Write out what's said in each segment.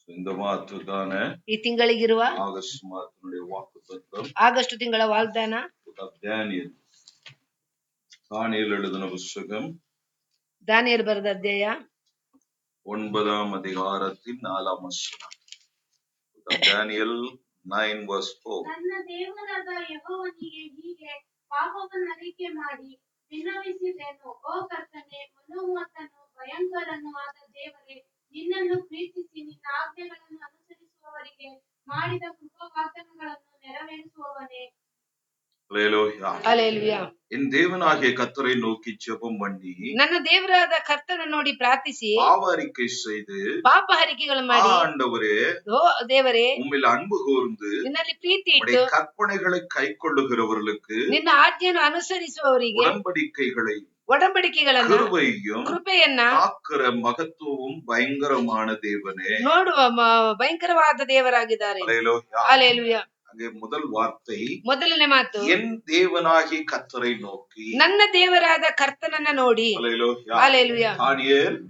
இந்த ಮಾತುದಾನ ಈ ತಿಂಗಳಿಗಿರುವ ಆಗಸ್ಟ್ ಮಾತನುடைய வாக்குத்தத்தம் ಆಗಸ್ಟ್ ತಿಂಗಳ ವಾಗ್ದಾನ தானியேல் தானியேல் எழுதின புத்தகம் ದಾನಿಯೇಲ್ ಬರೆದ ಅಧ್ಯಾಯ 9ஆம் அதிகாரத்தின் 4ஆம் வசனம். Daniel 9:4. ನನ್ನ ದೇವರಾದ ಯೆಹೋವನಿಗೆ ಹೀಗೆ ಪಾಪವನ್ನು ಅರಿಕೆ ಮಾಡಿ ವಿನ್ನವಿಸಿದೆನು. ಓ ಕರ್ತನೇ, ಮನೋನ್ನತನೂ ಭಯಂಕರನೂ ಆದ ದೇವರೇ, ನಿನ್ನನ್ನು ಪ್ರೀತಿಸಿ ನಿನ್ನ ಆಜ್ಞೆಗಳನ್ನು ಅನುಸರಿಸುವವರಿಗೆ ಮಾಡಿದ ಕೃಪಾ ವಾಗ್ದಾನಗಳನ್ನು ನೆರವೇರಿಸುವವನೇ. ಹಲ್ಲೆಲೂಯಾ. என் தேவனாகிய கர்த்தரை நோக்கி ஜெபம் பண்ணி ನನ್ನ ದೇವರಾದ ಕರ್ತನ ನೋಡಿ ಪ್ರಾರ್ಥಿಸಿ பாவ அறிக்கை செய்து ಪಾಪ ಹರಿಕೆಗಳು ಮಾಡಿ ஆண்டவரೇ ಓ ದೇವರೇ, உம்மில் அன்பு கூர்ந்து ನಿನ್ನಲ್ಲಿ ಪ್ರೀತಿ உம்முடைய ಇಟ್ಟು கற்பனைகளை கைக்கொள்ளுகிறவர்களுக்கு ನಿನ್ನ ಆಜ್ಞೆಯನ್ನು ಅನುಸರಿಸುವವರಿಗೆ உடன்படிக்கைகளை ಒಡಂಬಡಿಕೆಗಳನ್ನು கிருபையும் ಕೃಪೆಯನ್ನ காக்கிற மகத்துவம் பயங்கரமான தேவனே. ನೋಡುವ ಭಯಂಕರವಾದ ದೇವರಾಗಿದ್ದಾರೆ. அல்லேலூயா. ಹಲ್ಲೆಲೂಯಾ. அங்கே முதல் வார்த்தை ಮೊದಲನೇ ಮಾತು, என் தேவனாகி கர்த்தரை நோக்கி. ನನ್ನ ದೇವರಾದ ಕರ್ತನನ್ನ ನೋಡಿ. அல்லேலூயா. ಹಲ್ಲೆಲೂಯಾ.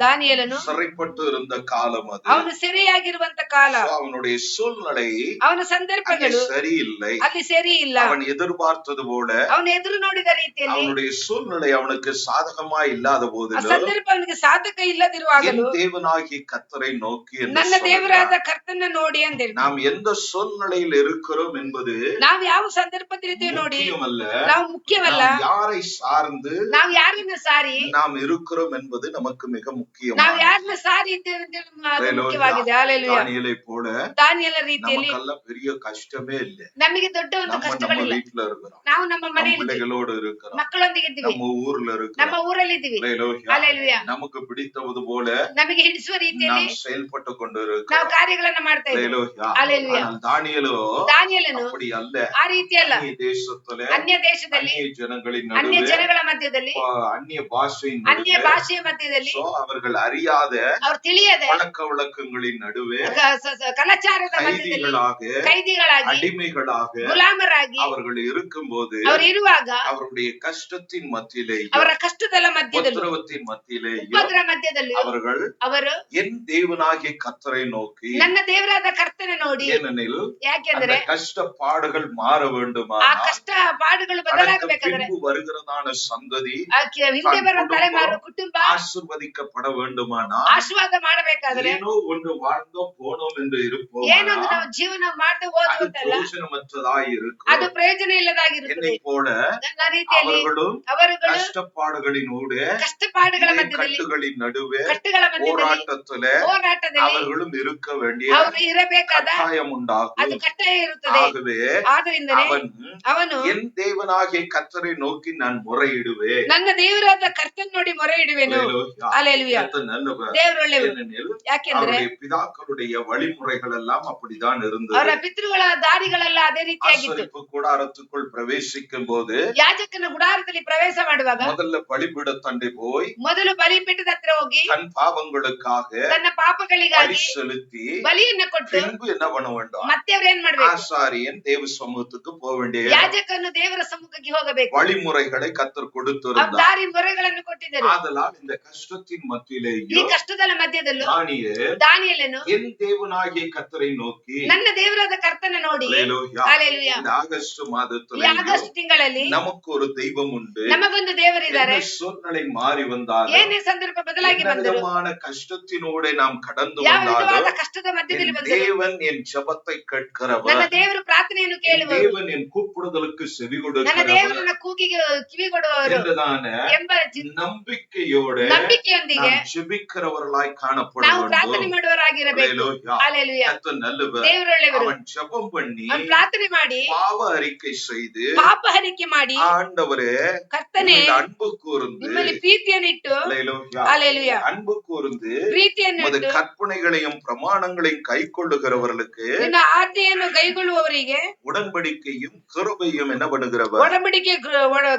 ದಾನಿಯೇಲನು சிறைப்பட்டு இருந்த காலம் அது. ಅವನು ಸೆರೆಯಾಗಿರುವಂತ ಕಾಲ. அவனுடைய சூழ்நிலை ಅವನ ಸಂದರ್ಭಗಳು சரியில்லை. ಅಲ್ಲಿ ಸರಿ ಇಲ್ಲ. அவன் எதிர்பார்த்தது போல ಅವನು ಎದುರು ನೋಡಿದ ರೀತಿಯಲ್ಲಿ அவனுடைய சூழ்நிலை அவனுக்கு சாதகமா இல்லாத போதிலும் ಸಂದರ್ಭ ಅವನಿಗೆ ಸಾಧಕ ಇಲ್ಲದಿರುವಾಗಲೂ என் தேவனாகி கர்த்தரை நோக்கி ನನ್ನ ದೇವರಾದ ಕರ್ತನ ನೋಡಿ ಅಂತ நாம் எந்த சூழ்நிலையில் இருக்கிறோம் என்பது ನಾವು ಯಾವ ಸಂದರ್ಭದಲ್ಲಿದ್ದೇವೆ ನೋಡಿ முக்கியமல்ல. ನಾವು ಮುಖ್ಯವಲ್ಲ. யாரை சார்ந்து ನಾವು ಯಾರನ್ನ ಸಾರಿ நாம் இருக்கிறோம் என்பது நமக்கு மிக முக்கியம். ನಾವು ಯಾರನ್ನ ಸಾರಿ ಇದ್ದೇವೆ ಅಂತ ಅದು ಮುಖ್ಯವಾಗಿದೆ. ಹಲ್ಲೆಲೂಯಾ. தானியேலை போல ದಾನಿಯೇಲನ ರೀತಿಯಲ್ಲಿ நமக்கெல்லாம் பெரிய கஷ்டமே இல்லை. ನಮಗೆ ದೊಡ್ಡ ಒಂದು நம்ம ಕಷ್ಟಗಳಿಲ್ಲ. வீட்டுல இருக்கிறோம், ನಾವು ನಮ್ಮ ಮನೆಯಲ್ಲಿ பிள்ளைகளோடு இருக்கிறோம், ಮಕ್ಕಳೊಂದಿಗೆ ಇದ್ದೀವಿ, நம்ம ஊர்ல இருக்கிறோம், ನಮ್ಮ ಊರಲ್ಲಿ ಇದ್ದೀವಿ. ಹಲ್ಲೆಲೂಯಾ. நமக்கு பிடித்தது போல ನಮಗೆ ಹಿಡಿಸುವ ರೀತಿಯಲ್ಲಿ நாம் செயல்பட்டு கொண்டு ನಾವು இருக்கிறோம். ಕಾರ್ಯಗಳನ್ನ ಮಾಡ್ತಾ ಇದ್ದೀವಿ. ಹಲ್ಲೆಲೂಯಾ. தானியேலோ ದಾನಿಯೇಲನು அப்படி அல்ல. ಆ ರೀತಿ ಅಲ್ಲ. அந்நிய தேசத்திலே ಅನ್ಯ ದೇಶದಲ್ಲಿ அந்நிய ஜனங்களின் ಅನ್ಯ நடுவே ಜನಗಳ ಮಧ್ಯದಲ್ಲಿ அந்நிய பாஷையின் ಅನ್ಯ நடுவே ಭಾಷೆಯ ಮಧ್ಯದಲ್ಲಿ அவர்கள் அறியாத ಅವ್ರು ತಿಳಿಯದೆ பழக்க வழக்கங்களின் நடுவே ಕಲಾಚಾರದ ಮಧ್ಯದಲ್ಲಿ ಕೈದಿಗಳಾಗಿ அடிமைகளாக ಗುಲಾಮರಾಗಿ அவர்கள் இருக்கும்போது ಅವರು ಇರುವಾಗ அவருடைய கஷ்டத்தின் மத்தியிலேயும் ಅವರ ಕಷ್ಟದ ಮಧ್ಯದಲ್ಲಿ உபத்திரவத்தின் மத்தியிலேயும் ಉಪದ್ರ ಮಧ್ಯದಲ್ಲಿ அவர்கள் ಅವರು என் தேவனாகிய கர்த்தரை நோக்கி. ನನ್ನ ದೇವರಾದ ಕರ್ತನ ನೋಡಿ. ஏனெனில் ಯಾಕೆಂದ್ರೆ அந்த கஷ்டப்பாடுகள் மாற வேண்டுமா, ಆ ಕಷ್ಟ ಪಾಡುಗಳು ಬದಲಾಗಬೇಕಾದ್ರೆ வருகிறதான சந்ததி ಹಿಂದೆ ಬರುವ ತಲೆಮಾರು ಕುಟುಂಬ ஆசீர்வதிக்கப்பட வேண்டுமானா, ಆಶೀರ್ವಾದ ಮಾಡಬೇಕಾದ್ರೆ ಏನೋ ಒಂದು வாழ்ந்தோம் போனோம் என்று இருப்போம், ಏನೋ ಒಂದು ನಾವು ಜೀವನ ಮಾಡ್ತಾ ಹೋಗುತ್ತಲ್ಲ பிரயோஜனமற்றதாய் இருக்கும். ಅದು ಪ್ರಯೋಜನ ಇಲ್ಲದಾಗಿರುತ್ತದೆ. என்னை போல ನನ್ನ ರೀತಿಯಲ್ಲಿ அவர்களும் கஷ்டப்பாடுகளினூடே ಕಷ್ಟಪಾಡುಗಳ ಮಧ್ಯದಲ್ಲಿ கட்டுகளின் நடுவே ಕಟ್ಟುಗಳ ಮಧ್ಯದಲ್ಲಿ ಹೋರಾಟದಲ್ಲಿ அவர்களும் இருக்க வேண்டிய ಅವರು ಇರಬೇಕಾದ கட்டாயம் உண்டாகும். ಅದು ಕಟ್ಟಾಯ ಇರುತ್ತದೆ. ஆகவே ಆದ್ದರಿಂದಲೇ ಅವನು என் தேவனாகிய கர்த்தரை நோக்கி நான் முறையிடுவேன். ನನ್ನ ದೇವರಾದ ಕರ್ತನ ನೋಡಿ ಮೊರೆ ಇಡುವೆನು. ಹಲ್ಲೆಲೂಯಾ. ದೇವರು ಒಳ್ಳೆಯವರು. ಯಾಕೆಂದ್ರೆ அவருடைய பிதாக்களுடைய வழிமுறைகள் எல்லாம் அப்படிதான் இருந்தது. ಅವರ ಪಿತೃಗಳ ದಾರಿಗಳೆಲ್ಲ ಅದೇ ರೀತಿಯಾಗಿತ್ತು. ஆசரிப்பு கூடாரத்துக்குள் பிரவேசிக்கும் போது ಯಾಜಕನ ಗುಡಾರದಲ್ಲಿ ಪ್ರವೇಶ ಮಾಡುವಾಗ முதல்ல பலிபீட தண்டை போய் ಮೊದಲು ಬಲಿಪೀಠದ ಹತ್ರ ಹೋಗಿ தன் பாவங்களுக்காக ತನ್ನ ಪಾಪಗಳಿಗಾಗಿ பலி செலுத்தி ಬಲಿಯನ್ನ ಕೊಟ್ಟು பின்பு என்ன பண்ண வேண்டும், ಮತ್ತೆ ಅವ್ರು ಏನ್ ಮಾಡ್ಬೇಕು, ஆசாரியன் தேவ சமூகத்துக்கு போக வேண்டிய ಯಾಜಕನು ದೇವರ ಸಮ್ಮುಖಕ್ಕೆ ಹೋಗಬೇಕು. வழிமுறைகளை கர்த்தர் கொடுத்திருந்தார். ದಾರಿ ಮೊರೆಗಳನ್ನು ಕೊಟ್ಟಿದ್ದರು. ஆதலால் இந்த கஷ்டத்தின் ಈ மத்தியிலேயும் ಕಷ್ಟದ ಮಧ್ಯದಲ್ಲೂ ದಾನಿಯೇಲನು என் தேவனாகிய கர்த்தரை நோக்கி ನನ್ನ ದೇವರಾದ ಕರ್ತನ ನೋಡಿ. ஹல்லேலூயா. ಹಲ್ಲೆಲೂಯಾ. இந்த ஆகஸ்ட் ಈ மாதத்துல ಆಗಸ್ಟ್ ತಿಂಗಳಲ್ಲಿ நமக்கு ஒரு தெய்வம் உண்டு. ನಮಗೊಂದು ದೇವರಿದ್ದಾರೆ. என்ன சூழ்நிலை மாறி வந்தாலும், ಏನೇ ಸಂದರ್ಭ ಬದಲಾಗಿ என்ன ಬಂದರು, விதமான கஷ்டத்தினூட நாம் கடந்து ಯಾವ ವಿಧವಾದ வந்தாலும், ಕಷ್ಟದ ಮಧ್ಯದಲ್ಲಿ என் ಬಂದರು தேவன் என் ஜெபத்தை ನನ್ನ கேட்கிறவர், ದೇವರು ಪ್ರಾರ್ಥನೆಯನ್ನು என் ಕೇಳುವರು, தேவன் என் கூப்பிடுதலுக்கு செவி ನನ್ನ கொடுக்கிறவர் ದೇವರು ನನ್ನ ಕೂಗಿಗೆ ಕಿವಿ ಕೊಡುವವರು என்றதான ಎಂಬ நம்பிக்கையோடு ನಂಬಿಕೆಯೊಂದಿಗೆ நாம் ஜெபிக்கிறவர்களாய் காணப்பட ನಾವು ಪ್ರಾರ್ಥನೆ வேண்டும். ಮಾಡುವವರಾಗಿರಬೇಕು. ஹல்லேலூயா. ಹಲ್ಲೆಲೂಯಾ. கர்த்தர் நல்லவர். ದೇವರು ಒಳ್ಳೆಯವರು. அவன் ஜெபம் பண்ணி ಅವನು ಪ್ರಾರ್ಥನೆ ಮಾಡಿ பாவ அறிக்கை செய்து, ಪಾಪ ಹರಿಕೆ ಮಾಡಿ, ஆண்டவரே ಕರ್ತನೆ உம்மில் அன்பு கூர்ந்து, ನಿಮ್ಮಲ್ಲಿ ಪ್ರೀತಿಯನ್ನಿಟ್ಟು, ஹல்லேலூயா, ಹಲ್ಲೆಲೂಯಾ, அன்பு கூர்ந்து ಪ್ರೀತಿಯನ್ನು உமது ಇಟ್ಟು கற்பனைகளையும் பிரமாணங்களையும் கைக்கொள்ளுகிறவர்களுக்கு ನಿನ್ನ ಆಜ್ಞೆಯನ್ನು ಕೈಗೊಳ್ಳುವವರಿಗೆ ಕಾಯುವವರಿಗೆ உடன்படிக்கையும் கிருபையும் என்ன பண்ணுகிறவர்? ಒಡಂಬಡಿಕೆ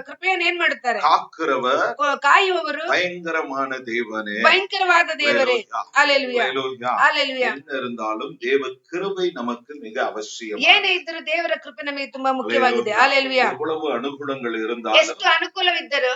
ಕೃಪೆಯನ್ನು ಏನ್ ಮಾಡುತ್ತಾರೆ? காக்கிறவர். ಕಾಯುವವರು பயங்கரமான தேவனே, பயங்கரವಾದ ದೇವರೇ. ஹalleluya, ஹalleluya. ஹalleluya. என்ன இருந்தாலும் தேவ கிருபை நமக்கு மிக அவசியம். ಏನೇ ಇದ್ದರೂ ದೇವರ ಕೃಪೆ ನಮಗೆ ತುಂಬಾ ಮುಖ್ಯವಾಗಿದೆ. ஹalleluya. எவ்வளவு அனுகூலங்கள் இருந்தாலும், ಎಷ್ಟು ಅನುಕೂಲವಿದ್ದರೂ,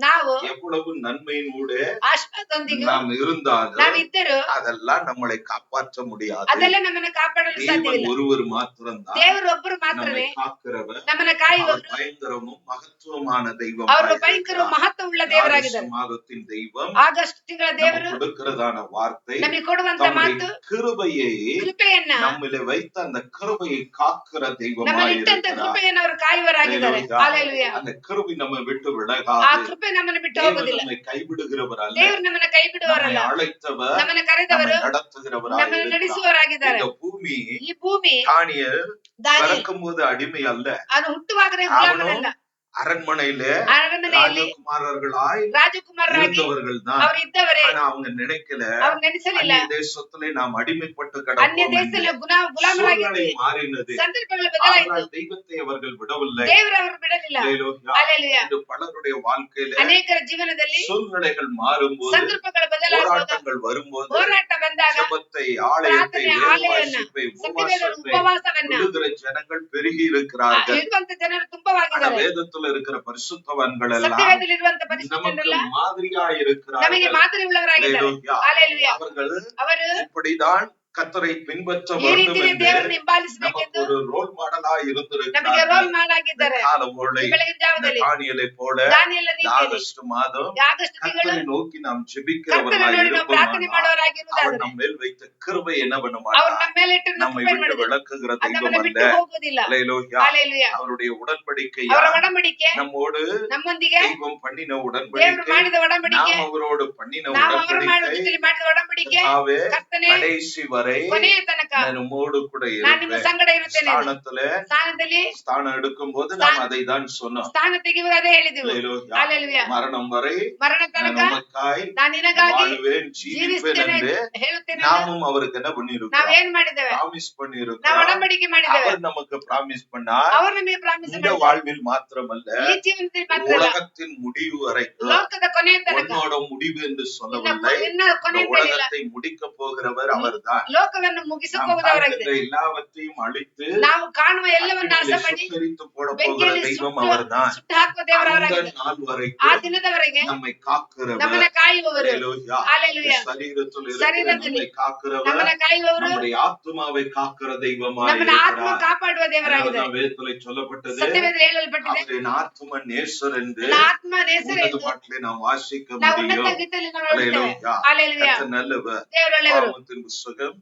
ನಾವು எவ்வளவு நன்மையினூட ಆಶೀರ್ವಾದದೊಂದಿಗೆ நாம் இருந்தாலும், ನಾವಿದ್ದರೂ அதெல்லாம் நம்மளை காப்பாற்ற முடியாது. ಅದೆಲ್ಲ ನಮ್ಮನ್ನು ಕಾಪಾಡಲು ಸಾಧ್ಯವಿಲ್ಲ. ஒருவர் மாத்திரம்தான், ದೇವರು ಒಬ್ಬರು ಮಾತ್ರವೇ காக்கிறவர், ನಮ್ಮನ್ನು ಕಾಯುವವರು. பயங்கரமும் மகத்துவமான தெய்வம். ಅವರು ಭಯಂಕರ ಮಹತ್ವವುಳ್ಳ ದೇವರಾಗಿದ್ದಾರೆ. மாதத்தின் தெய்வம், ಆಗಸ್ಟ್ ತಿಂಗಳ ದೇವರು கொடுக்கிறதான வார்த்தை, ನಮಗೆ ಕೊಡುವಂತ ಮಾತು கிருபையை, ಕೃಪೆಯನ್ನ நம்மிலே வைத்த அந்த கிருபையை காக்கிற தெய்வமாய் ನಮ್ಮಲ್ಲಿ ಇಟ್ಟಂತ ಕೃಪೆಯನ್ನು ಅವರು ಕಾಯುವರಾಗಿದ್ದಾರೆ. ஹalleluya. அந்த கிருபை நம்ம விட்டு ಆ விலகாது. ಕೃಪೆ ನಮ್ಮನ್ನು ಬಿಟ್ಟು ಹೋಗುವುದಿಲ್ಲ. நம்மை கைவிடுகிறவர் அல்ல. ದೇವರು ನಮ್ಮನ್ನ ಕೈ ಬಿಡುವವರಲ್ಲ. அழைத்தவர், ನಮ್ಮನ್ನ ಕರೆದವರು, நடத்துகிறவராய் ನಮ್ಮನ್ನು ನಡೆಸುವವರಾಗಿದ್ದಾರೆ. இந்த பூமி, ಈ ಭೂಮಿ தானியேல் ದಾನಿಯೇಲ್ பிறக்கும் போது அடிமை அல்ல. ಅದು ಹುಟ್ಟುವಾಗಲೇ ಗುಲಾಮನಲ್ಲ. அரண்மனையிலே ಅರಮನೆಯಲ್ಲಿ ராஜகுமாரர்களாய் ರಾಜಕುಮಾರರಾಗಿ இருந்தவர்கள் தான். ಅವರು ಇದ್ದವರೇ. ஆனா அவங்க நினைக்கல, ಅವರು ನೆನೆಸಲಿಲ್ಲ, அந்நிய தேசத்திலே நாம் அடிமைப்பட்டு ಅನ್ಯ கிடப்போம். ದೇಶದಲ್ಲಿ ಗುಲಾಮರಾಗಿದ್ವಿ. மாறினது, ಸಂದರ್ಭಗಳು ಬದಲಾಯಿತು. ஆனால் தெய்வத்தை அவர்கள் விடவில்லை. ದೇವರು ಅವರು ಬಿಡಲಿಲ್ಲ. ஹalleluya. ஹalleluya. இது பலருடைய வாழ்க்கையில ಅನೇಕರ ಜೀವನದಲ್ಲಿ சூழ்நிலைகள் மாறும்போது, ಸಂದರ್ಭಗಳು ಬದಲಾಗುವಾಗ, போராட்டங்கள் வரும்போது, ಹೋರಾಟ ಬಂದಾಗ ஜெபத்தை, ஆலயத்தை, ಪ್ರಾರ್ಥನೆ, ಆಲಯವನ್ನ, வாசிப்பை, ಸತ್ಯವೇದ உபவாசத்தை ಉಪವಾಸವನ್ನ விடுகிற ஜனங்கள் பெருகி இருக்கிறார்கள். ಇರುವಂತ ಜನರು ತುಂಬವಾಗಿದ್ದಾರೆ. வேதத்துல இருக்கிற பரிசுத்தவான்கள் எல்லாம் ಸತ್ಯವೇದದಲ್ಲಿ ಇರುವಂತ நமக்கு ಪರಿಶುದ್ಧರೆಲ್ಲ மாதிரியா ನಮಗೆ இருக்கிறார்கள். ಮಾದರಿ ಉಳ್ಳವರಾಗಿದ್ದಾರೆ. ஹalleluya. ஹalleluya. அவர்கள் ಅವರು இப்படிதான் கர்த்தரை பின்பற்ற ಈ வேண்டும் ರೀತಿಯಲ್ಲಿ என்று ದೇವರನ್ನು நமக்கு ಹಿಂಬಾಲಿಸಬೇಕೆಂದು ஒரு ரோல் மாடலா ನಮಗೆ இருந்திருக்கிறார்கள். ರೋಲ್ ಮಾಡಾಗಿದ್ದಾರೆ. காலவோளை ಬೆಳಗಿನ ಜಾವದಲ್ಲಿ தானியேலை போல ದಾನಿಯೇಲನ ರೀತಿಯಲ್ಲಿ ஆகஸ்ட் மாதம் ಆಗಸ್ಟ್ ತಿಂಗಳು கர்த்தரை நோக்கி நாம் ಕರ್ತನ ஜெபிக்கிறவர்களாய் ನೋಡಿ ನಾವು ಪ್ರಾರ್ಥನೆ இருப்போமானால், அவர் ಮಾಡುವವರಾಗಿರುವುದಾದರೆ நம் மேல் வைத்த கிருபை என்ன பண்ண ಅವರು மாட்டார்? ನಮ್ಮ ಮೇಲೆ ಇಟ್ಟು நம்மை ಕೃಪೆ விட்டு ಮಾಡಿದರು. விளக்குகிற ಅದು தெய்வம் ನಮ್ಮನ್ನು அல்ல. ಬಿಟ್ಟು ಹೋಗುವುದಿಲ್ಲ. ஹalleluya. ஹalleluya. அவருடைய உடன்படிக்கையா, ಅವರ ಒಡಂಬಡಿಕೆ நம்மோடு ನಮ್ಮೊಂದಿಗೆ தெய்வம் பண்ணின ದೇವರು உடன்படிக்கை, ಮಾಡಿದ ಒಡಂಬಡಿಕೆ, நாம் அவரோடு பண்ணின ನಾವು ಅವರ உடன்படிக்கை, ಜೊತೆಲಿ ಮಾಡಿದ ಒಡಂಬಡಿಕೆ, கர்த்தாவே, ಕರ್ತನೆ கடைசி வரை ಕೊನೆಯ ತನಕ நான் உம்மோடு கூட ನಾನು ನಿಮ್ಮ இருப்பேன். ಸಂಗಡ ಇರುತ್ತೇನೆ. ಸ್ಥಾನದಲ್ಲಿ ஸ்தானம் எடுக்கும் போது நாம் அதை தான் சொன்னோம். ಸ್ಥಾನ ತೆಗೆಯುವಾಗ ಅದೇ ಹೇಳಿದೆವು. ஹalleluya. ஹalleluya. மரணம் வரை ಮರಣ ತನಕ நான் உமக்காய் ನಾನು ನಿನಗಾಗಿ வாழ்வேன், ஜீவிப்பேன் ಜೀವಿಸ್ತೇನೆ என்று ಹೇಳುತ್ತೇನೆ. நாமும் அவருக்கு என்ன ನಾವು பண்ணியிருக்கிறோம்? ಏನ್ ಮಾಡಿದ್ದೇವೆ? ಪ್ರಾಮಿಸ್ ನಾವು பண்ணியிருக்கிறோம். ಒಡಂಬಡಿಕೆ ಮಾಡಿದ್ದೇವೆ. அவர் நமக்கு ಪ್ರಾಮಿஸ் பண்ணார். ಅವರು ನಮಗೆ ಪ್ರಾಮಿಸ್ இந்த ಮಾಡಿದ್ದಾರೆ. வாழ்வில் மாத்திரமல்ல, ಈ ಜೀವನದಲ್ಲಿ ಮಾತ್ರ ಅಲ್ಲ, உலகத்தின் முடிவு வரைக்கும் ಲೋಕದ ಕೊನೆಯ ತನಕ. உன்னோட முடிவு என்று சொல்லவில்லை. ಇನ್ನ ಕೊನೆ இந்த உலகத்தை முடிக்க போகிறவர் அவர்தான். ಲೋಕವನ್ನು ಮುಗಿಸಕ್ಕೆ நாம் ಹೋಗುವವರಾಗಿದೆ. பார்க்கிற எல்லாவற்றையும் அழித்து ನಾವು ಕಾಣುವ ಎಲ್ಲವನ್ನ ನಾಶ அக்கினியிலே ಮಾಡಿ சுட்டெரித்து போட போகிற ಬೆಂಕಿಯಲ್ಲಿ தெய்வம் அவர்தான். ಸುಟ್ಟು ಹಾಕುವ அந்த ದೇವರವರಾಗಿದೆ. நாள் ಆ வரைக்கும் ದಿನದವರೆಗೆ நம்மை காக்கிறவர். ನಮ್ಮನ್ನ ಕಾಯುವವರು. ஹalleluya. ஹalleluya. சரீரத்தில் இருக்கிற சரீரத்தில் நம்மை காக்கிறவர், ನಮ್ಮನ್ನ ಕಾಯುವವರು, நம்முடைய ஆத்துமாவை காக்கிற தெய்வமாய் ನಮ್ಮನ್ನ ಆತ್ಮ இருக்கிறார். ಕಾಪಾಡುವ ದೇವರಾಗಿದೆ. அதனால்தான் வேதத்திலே சொல்லப்பட்டது, ಸತ್ಯವೇದದಲ್ಲಿ ಹೇಳಲ್ಪಟ್ಟಿದೆ, அவர் என் ஆத்தும நேசர் என்று ನನ್ನ ಆತ್ಮ ನೇಸರ உன்னத ಎಂದು பாட்டிலே நாம் வாசிக்க ನಾವು ಉನ್ನತ முடியும். ಗೀತೆಯಲ್ಲಿ ನಾವು ನೋಡುತ್ತೇವೆ. ஹalleluya. ஹalleluya. கர்த்தர் நல்லவர். ದೇವರೊಳ್ಳೆಯವರು. ஆமோத்தின் புத்தகம்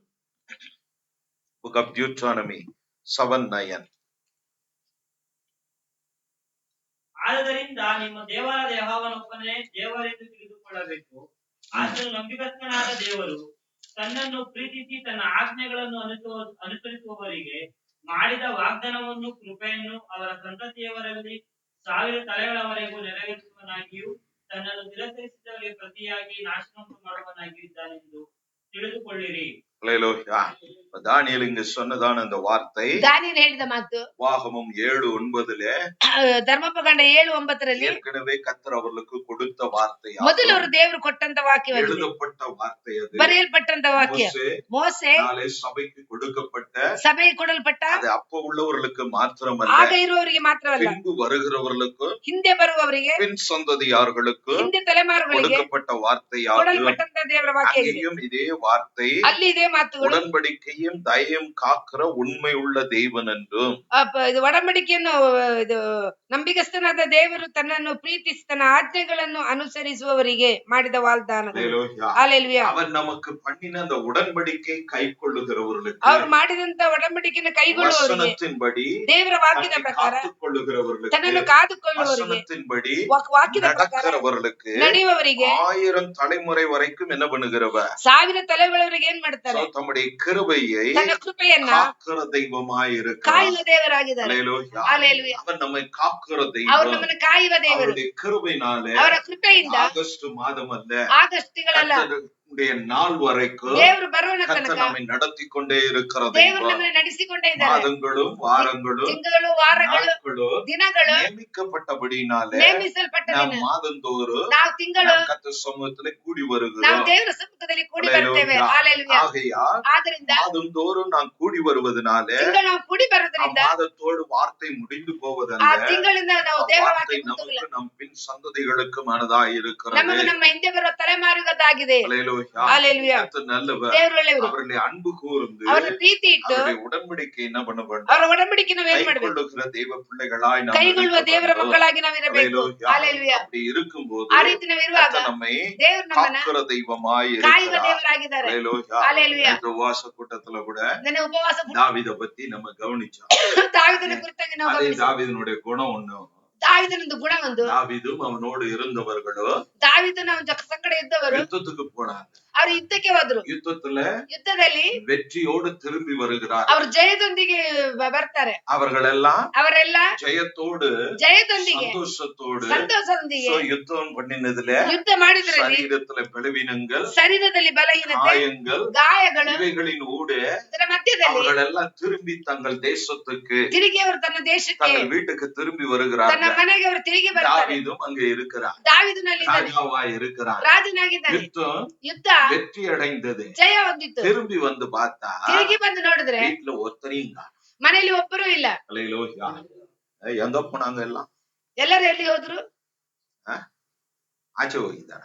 Book of Deuteronomy 7:9. ಆದ್ದರಿಂದ ನಿಮ್ಮ ದೇವರಾದ ಯೆಹೋವನೊಬ್ಬನೇ ದೇವರೆಂದು ತಿಳಿದುಕೊಳ್ಳಬೇಕು. ಆತನು ನಂಬಿಗಸ್ತನಾದ ದೇವರು, ತನ್ನನ್ನು ಪ್ರೀತಿಸಿ ತನ್ನ ಆಜ್ಞೆಗಳನ್ನು ಅನುಸರಿಸುವವರಿಗೆ ಮಾಡಿದ ವಾಗ್ದಾನವನ್ನು ಕೃಪೆಯನ್ನು ಅವರ ಸಂತತಿಯವರಲ್ಲಿ 1000 ತಲೆಗಳವರೆಗೂ ನೆರವೇರಿಸುವನಾಗಿಯೂ ತನ್ನನ್ನು ತಿರಸ್ಕರಿಸಿದವರಿಗೆ ಪ್ರತಿಯಾಗಿ ನಾಶನವನ್ನು ಮಾಡುವನಾಗಿಯೂ ಇದ್ದಾನೆಂದು ತಿಳಿದುಕೊಳ್ಳಿರಿ. ஹalleluya. தானியேல் இங்கு சொன்னதான அந்த வார்த்தை ದಾನಿಯೇಲ್ ಹೇಳಿದ ಮಾತು வாகமம் 7:9 ಧರ್ಮೋಪಕಾಂಡ 7:9 ஏற்கனவே கர்த்தர் அவர்களுக்கு கொடுத்த வார்த்தை, ಮೊದಲು ಅವರು ದೇವರು ಕೊಟ್ಟಂತ ವಾಕ್ಯವಾಗಿದೆ, எழுதப்பட்ட வார்த்தை. அது ಬರೆಯಲ್ಪಟ್ಟಂತ ವಾಕ್ಯ. ಮೋಸೆ நாளை சபைக்கு கொடுக்கப்பட்ட, ಸಭೆಗೆ ಕೊಡಲ್ಪಟ್ಟ, அது அப்ப உள்ளவர்களுக்கு மாத்திரமல்ல, ಆಗ ಇರುವವರಿಗೆ ಮಾತ್ರವಲ್ಲ, பின்பு வருகிறவர்களுக்கும் ಹಿಂದೆ ಬರುವವರಿಗೆ, பின் சந்ததியார்களுக்கும் ಹಿಂದೆ ತಲೆಮಾರುಗಳಿಗೆ கொடுக்கப்பட்ட வார்த்தையாகும். ಕೊಡಲ್ಪಟ್ಟಂತ ದೇವರ ವಾಕ್ಯ ಇದೆ. அங்கேயும் இதே வார்த்தை, ಅಲ್ಲಿ ಇದೇ ಮಾತುಗಳು, உடன்படிக்கையும் தயையும் காக்கிற உண்மை உள்ள தேவன் என்றும், ಇದು ಒಡಂಬಡಿಕೆಯನ್ನು ಇದು ನಂಬಿಗಸ್ತನಾದ ದೇವರು ತನ್ನನ್ನು ಪ್ರೀತಿಸಿ ತನ್ನ ಆಜ್ಞೆಗಳನ್ನು ಅನುಸರಿಸುವವರಿಗೆ ಮಾಡಿದ ವಾಗ್ದಾನ. ஹalleluya. அவர் நமக்கு பண்ணின அந்த உடன்படிக்கை கைக்கொள்ளுகிறவர்களுக்கு, ಅವರು ಮಾಡಿದಂತ ಒಡಂಬಡಿಕೆಯನ್ನು ಕೈಗೊಳ್ಳುವವರಿಗೆ, வசனத்தின்படி ದೇವರ ವಾಕ್ಯದ ಪ್ರಕಾರ காத்துக்கொள்ளுகிறவர்களுக்கு, ತನ್ನನ್ನು ಕಾದುಕೊಳ್ಳುವವರಿಗೆ, வசனத்தின்படி ವಾಕ್ಯದ ಪ್ರಕಾರ நடக்கிறவர்களுக்கு, ನಡೆಯುವವರಿಗೆ, 1000 தலைமுறை வரைக்கும் என்ன பண்ணுகிறவர்? 1000 ತಲೆಗಳವರಿಗೆ ಏನ್ ಮಾಡ್ತಾರೆ? தம்முடைய கிருபையை ತನ್ನ ಕೃಪೆಯನ್ನ காக்கிற தெய்வமாய் இருக்கிறார். ಕಾಯುವ ದೇವರಾಗಿದ್ದಾರೆ. ஹalleluya. ஹalleluya. அவர் நம்மை காக்கிற ಅವರು தெய்வம். ನಮ್ಮನ್ನು ಕಾಯುವ ದೇವರು. அவருடைய கிருபையினாலே ಅವರ ಕೃಪೆಯಿಂದ ஆகஸ்ட் மாதம் அல்ல, ಆಗಸ್ಟ್ ತಿಂಗಳಲ್ಲ, கர்த்தர் நாள் வரைக்கும் ದೇವರು ಬರುವನ கர்த்தர் ತನಕ நம்மை நடத்தி கொண்டே இருக்கிற ದೇವರು தெய்வம். ನಮ್ಮನ್ನು ನಡೆಸಿಕೊಂಡೇ ಇದ್ದಾರೆ. மாதங்களும் வாரங்களும் ತಿಂಗಳು, ವಾರಗಳು, நாட்களும் ದಿನಗಳು நியமிக்கப்பட்டபடினாலே ನೇಮಿಸಲ್ಪಟ್ಟ நாம் ದಿನ. மாதந்தோறும் ನಾವು ತಿಂಗಳು நாம் கர்த்தர் சமூகத்திலே கூடி ನಾವು வருகிறோம். ದೇವರ ಸಮ್ಮುಖದಲ್ಲಿ ಕೂಡಿ ಬರ್ತೇವೆ. அல்லேலூயா. ஹalleluya. ஆகையால் ಆದ್ದರಿಂದ மாதந்தோறும் நாம் கூடி வருவதனாலே ತಿಂಗಳು ನಾವು ಕೂಡಿ ಆ ಬರೋದ್ರಿಂದ மாதத்தோடு வார்த்தை முடிந்து ಆ போவதல்ல, ತಿಂಗಳಿಂದ ನಾವು ಆ ದೇವರ வார்த்தை ವಾಕ್ಯ ಮುಗಿದಿಲ್ಲ. நமக்கு நம் பின் சந்ததிகளுக்கு மனதாய் இருக்கிறது. ನಮಗೆ ನಮ್ಮ ಹಿಂದೆ ಬರುವ ತಲೆಮಾರುಗದಾಗಿದೆ. அல்லேலூயா. ஹalleluya. கர்த்தர் நல்லவர். ದೇವರು ಒಳ್ಳೆಯವರು. அவருடைய அன்பு கூர்ந்து ಅವರ ಪ್ರೀತಿ ಇಟ್ಟು அவருடைய உடன்படிக்கை என்ன பண்ண வேண்டும்? ಅವರ ಒಡಂಬಡಿಕೆ ನಾವು ಏನ್ ಮಾಡ್ಬೇಕು? கைக்கொள்ளுகிற தெய்வ பிள்ளைகளாய் நாம் ಕೈಗೊಳ್ಳುವ இருக்க ದೇವರ வேண்டும். ಮಕ್ಕಳಾಗಿ ನಾವು ಇರಬೇಕು. அல்லேலூயா. ஹalleluya. அப்படி இருக்கும்போது ಆ ರೀತಿ ನಾವು ಇರುವಾಗ கர்த்தர் நம்மை ದೇವರು ನಮ್ಮನ್ನ காக்கிற தெய்வமாய் ಕಾಯುವ இருக்கிறார். ದೇವರಾಗಿದ್ದಾರೆ. அல்லேலூயா. ஹalleluya. இந்த உபவாச கூட்டத்துல கூட ನನ್ನ ಉಪವಾಸ தாவீதை பத்தி நம்ம கவனிச்சோம். ದಾವೀದನ ಕುರಿತಾಗಿ ನಾವು அதே ಗಮನಿಸಿದ್ವಿ. தாவீதினுடைய குணம் ஒண்ணு. ದಾವೀದನದು ಗುಣ ಒಂದು. தாவீதும் அவனோடு இருந்தவர்களும் ದಾವೀದನ ಸಂಗಡ ಇದ್ದವರು யுத்தத்துக்கு போனாங்க. ಅವರು ಯುದ್ಧಕ್ಕೆ ಹೋದ್ರು. யுத்தத்துல ಯುದ್ಧದಲ್ಲಿ வெற்றியோடு திரும்பி வருகிறார். ಅವರು ಜಯದೊಂದಿಗೆ ಬರ್ತಾರೆ. அவர்களெல்லாம் ಅವರೆಲ್ಲ ஜெயத்தோடு ಜಯದೊಂದಿಗೆ சந்தோஷத்தோடு ಸಂತೋಷದೊಂದಿಗೆ யுத்தம் பண்ணினதுல ಯುದ್ಧ ಮಾಡಿದ್ರಲ್ಲಿ சரீரத்துல பலவீனங்கள், ಶರೀರದಲ್ಲಿ ಬಲಹೀನತೆ, காயங்கள், ಗಾಯಗಳು, இவைகளின் ஊடே ಇದರ ಮಧ್ಯದಲ್ಲಿ அவர்கள் எல்லாம் திரும்பி தங்கள் தேசத்துக்கு, ತಿರುಗಿ ಅವರು ತನ್ನ ದೇಶಕ್ಕೆ, தங்கள் வீட்டுக்கு திரும்பி ತನ್ನ வருகிறார்கள். ಮನೆಗೆ ಅವರು ತಿರುಗಿ ಬರ್ತಾರೆ. தாவீதும் அங்கே இருக்கிறார், ದಾವೀದನಲ್ಲಿ ಇದ್ದಾನೆ, ராஜாவாய் இருக்கிறார். ರಾಜನಾಗಿದ್ದಾನೆ. யுத்தம் ಯುದ್ಧ வெற்றி அடைந்தது. ಜಯ ಹೊಂದಿತ್ತು. திரும்பி வந்து பார்த்தா ತಿರುಗಿ ಬಂದು ನೋಡಿದ್ರೆ வீட்டுல ஒத்தனையும் காணோம். ಮನೆಯಲ್ಲಿ ಒಬ್ಬರು ಇಲ್ಲ. அல்லேலூயா. எங்க போனாங்க எல்லாம்? ಎಲ್ಲರೂ ಎಲ್ಲಿ ಹೋದ್ರು? ஆச்சே ಹೋಗಿದ್ದಾರ.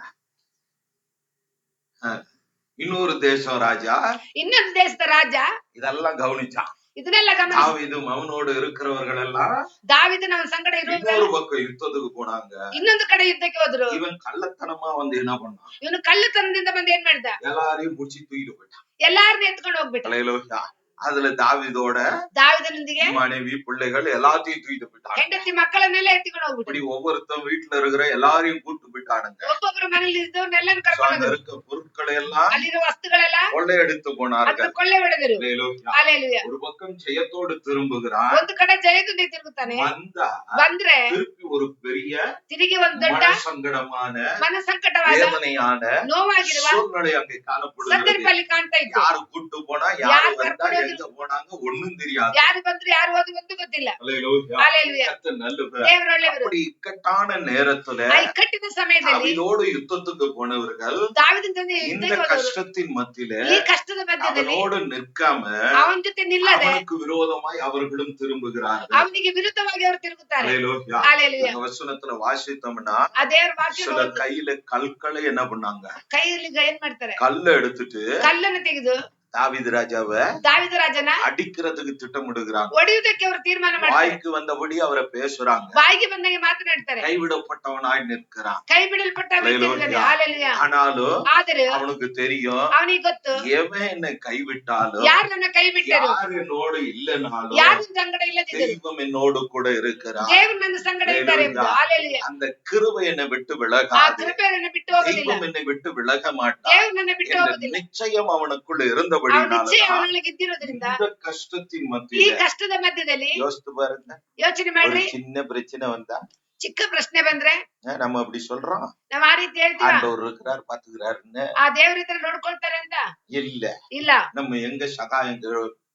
இன்னொரு தேசம் ராஜா ಇನ್ನೊಂದು ದೇಶದ ರಾಜ இதெல்லாம் கவனிச்சான். ಇದನ್ನೆಲ್ಲ ಗಮನಿಸಿ தாவீதும் அவனோடு இருக்கிறவர்கள் எல்லாம் ದಾವೀದನ ಅವನ ಸಂಗಡ ಇರುವವರೆಲ್ಲ இன்னொரு பக்கம் யுத்தத்துக்கு போனாங்க. ಇನ್ನೊಂದು ಕಡೆ ಯುದ್ಧಕ್ಕೆ ಹೋದ್ರು. இவன் கள்ளத்தனமா வந்து என்ன பண்ணான்? ಇವನು ಕಳ್ಳತನದಿಂದ ಬಂದು ಏನ್ ಮಾಡಿದ? எல்லாரையும் புடிச்சு தூக்கிட்டு போயிட்டான். ಎಲ್ಲಾರನ್ನ ಎತ್ಕೊಂಡು ಹೋಗ್ಬಿಟ್ಟ. அல்லேலூயா. அதுல தாவீதோட ದಾವೀದನೊಂದಿಗೆ மனைவி, பிள்ளைகள் எல்லாத்தையும் தூக்கிட்டு போயிட்டாங்க. ಹೆಂಡತಿ ಮಕ್ಕಳನ್ನೆಲ್ಲ ಎತ್ತಿಕೊಂಡು ಹೋಗ್ಬಿಟ್ಟ. இப்படி ஒவ்வொருத்தன் வீட்டுல இருக்கிற எல்லாரையும் கூட்டு போயிட்டானுங்க. ಒಬ್ಬೊಬ್ಬರು ಮನೇಲಿ ಇದ್ದವ್ರನ್ನೆಲ್ಲ So, ಕರ್ಕೊಂಡು அங்க ಹೋದ್ರು. இருக்க பொருட்களை எல்லாம் ಅಲ್ಲಿರುವ ವಸ್ತುಗಳೆಲ್ಲ கொள்ளையடித்து ಅದನ್ನ போனார்கள். ಕೊಳ್ಳೆ ಹೊಡೆದರು. அல்லேலூயா. ஹalleluya. ஒரு பக்கம் ஜெயத்தோடு திரும்புகிறான். ಒಂದು ಕಡೆ ಜಯದೊಂದಿಗೆ ತಿರುಗುತ್ತಾನೆ. வந்தா ಬಂದ್ರೆ திருப்பி ஒரு பெரிய ತಿರುಗಿ ಒಂದು ದೊಡ್ಡ மனசங்கடமான ಮನಸಂಕಟವಾದ வேதனையான ನೋವಾಗಿರುವ சூழ்நிலை அங்கே காணப்படுகிறது. ಸಂದರ್ಭ ಅಲ್ಲಿ ಕಾಣ್ತಾ ಇತ್ತು. யாரு கூட்டு போனா, யாரு யார் வந்தா, கற்பனை எங்க போனாங்க ஒண்ணும் தெரியாது. ಯಾರು ಬಂದ್ರು ಯಾರು ಹೋದ್ರು ಒಂದು ಗೊತ್ತಿಲ್ಲ. அல்லேலூயா. ஹalleluya. கர்த்தர் நல்லவர். ದೇವರು ಒಳ್ಳೆಯವರು. அப்படி இக்கட்டான நேரத்துல ಆ ಇಕ್ಕಟ್ಟಿನ ಸಮಯದಲ್ಲಿ தாவீதோடு யுத்தத்துக்கு போனவர்கள் ದಾವೀದನ ಜೊತೆ இந்த ಯುದ್ಧಕ್ಕೆ ಹೋದವರು கஷ்டத்தின் மத்தியில ಈ ಕಷ್ಟದ ಮಧ್ಯದಲ್ಲಿ அவனோடு நிற்காம ಅವನ ಜೊತೆ ನಿಲ್ಲದೆ அவனுக்கு விரோதமாய் அவர்களும் திரும்புகிறார்கள். ಅವನಿಗೆ ವಿರುದ್ಧವಾಗಿ ಅವರು ತಿರುಗುತ್ತಾರೆ. அல்லேலூயா. ஹalleluya. இந்த வசனத்துல வாசித்தோம்னா ಆ ದೇವರ ವಾಕ್ಯ சில கையில கற்களை என்ன பண்ணாங்க? ಕೈಯಲ್ಲಿ ಏನ್ ಮಾಡ್ತಾರೆ? கல்ல எடுத்துட்டு ಕಲ್ಲನ್ನು ತೆಗೆದು தாவீது ராஜாவை ದಾವೀದ ರಾಜನ அடிக்கிறதுக்கு திட்டமிடுகிறாங்க. ಹೊಡೆಯುವುದಕ್ಕೆ ಅವರು ತೀರ್ಮಾನ ಮಾಡ್ತಾರೆ. வாய்க்கு வந்தபடி அவரை பேசுறாங்க. ಬಾಯಿಗೆ ಬಂದಂಗೆ ಮಾತನಾಡ್ತಾರೆ. கைவிடப்பட்டவனாய் நிற்கிறான். ಕೈ ಬಿಡಲ್ಪಟ್ಟ ವ್ಯಕ್ತಿಯಾಗಿದ್ದಾನೆ. ஹalleluya. ஆனாலும் ಆದರೆ அவனுக்கு தெரியும், ಅವನಿಗೆ ಗೊತ್ತು எவன் என்னை கைவிட்டாலும், ಯಾರು ನನ್ನ ಕೈ ಬಿಟ್ಟರು, யார் என்னோடு இல்லைனாலும் ಯಾರು ನನ್ನ ಸಂಗಡ ಇಲ್ಲದಿದ್ದರು தெய்வம் என்னோடு கூட இருக்கிறார். ದೇವರು ನನ್ನ ಸಂಗಡ ಇದ್ದಾರೆ ಎಂದು. ஹalleluya. அந்த கிருபை என்னை விட்டு ಆ விலகாது. ಕೃಪೆ ನನ್ನ ಬಿಟ್ಟು ಹೋಗೋದಿಲ್ಲ. தெய்வம் என்னை விட்டு விலக மாட்டார். ದೇವರು ನನ್ನ ಬಿಟ್ಟು என்ற ಹೋಗೋದಿಲ್ಲ. நிச்சயம் அவனுக்குள்ள ಅವನ இருந்தபடினால ನಿಶ್ಚಯ ಅವನೊಳಗೆ ಇದ್ದಿರೋದ್ರಿಂದ இந்த கஷ்டத்தின் ಈ மத்தியில ಕಷ್ಟದ ಮಧ್ಯದಲ್ಲಿ யோசித்து பாருங்க. ಯೋಚನೆ ஒரு ಮಾಡ್ರಿ. சின்ன பிரச்சனை வந்தா ಚಿಕ್ಕ ಪ್ರಶ್ನೆ ಬಂದ್ರೆ நம்ம அப்படி சொல்றோம், ನಾವ್ ಆ ರೀತಿ ಹೇಳ್ತೀವ, ஆண்டவர் இருக்கிறார் பாத்துக்கிறாருன்னு. ಆ ದೇವ್ರ ಇದ್ರ ನೋಡ್ಕೊಳ್ತಾರೆ ಅಂತ. இல்ல, ಇಲ್ಲ, நம்ம எங்க சகாயம்